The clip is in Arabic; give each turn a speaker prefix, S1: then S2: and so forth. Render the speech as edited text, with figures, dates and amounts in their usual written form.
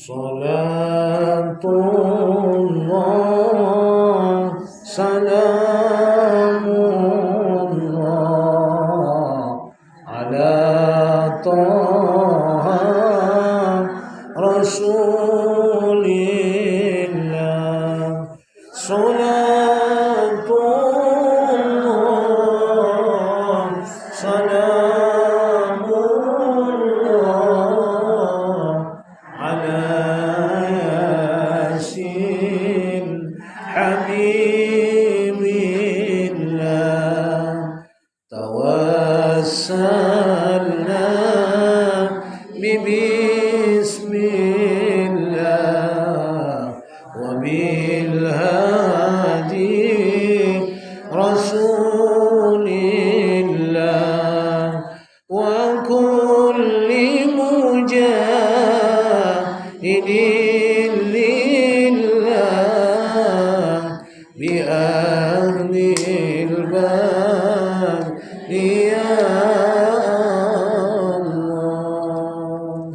S1: صلاة الله سلام الله على طه رسول الله صلاة الله سلام الله على ياسين حبيب الله توسلنا بسم الله وبالهادي رسول الله وكل مجاهد لله بأهل البر يا